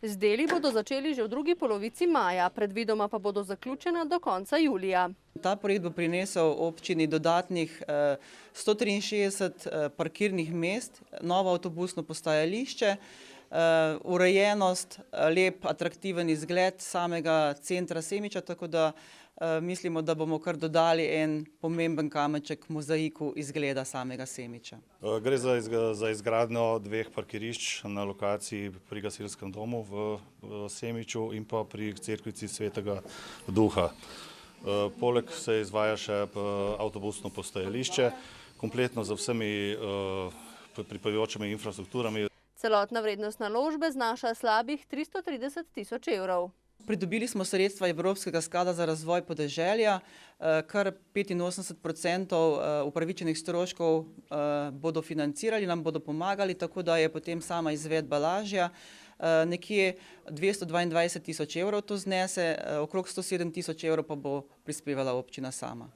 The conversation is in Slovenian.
Z deli bodo začeli že v drugi polovici maja, predvidoma pa bodo zaključena do konca julija. Ta projekt bo prinesel občini dodatnih 163 parkirnih mest, novo avtobusno postajališče, urejenost, lep, atraktiven izgled samega centra Semiča, tako da mislimo, da bomo kar dodali en pomemben kamenček mozaiku izgleda samega Semiča. Gre za izgradnjo dveh parkirišč na lokaciji pri gasilskem domu v Semiču in pa pri cerkvici Svetega Duha. Poleg se izvaja še avtobusno postajališče, kompletno z vsemi pripojujočimi infrastrukturami. Celotna vrednost naložbe znaša slabih 330 tisoč evrov. Pridobili smo sredstva Evropskega sklada za razvoj podeželja, kar 85% upravičenih stroškov bodo financirali, nam bodo pomagali, tako da je potem sama izvedba lažja. Nekje 222 tisoč evrov to znese, okrog 107 tisoč evrov pa bo prispevala občina sama.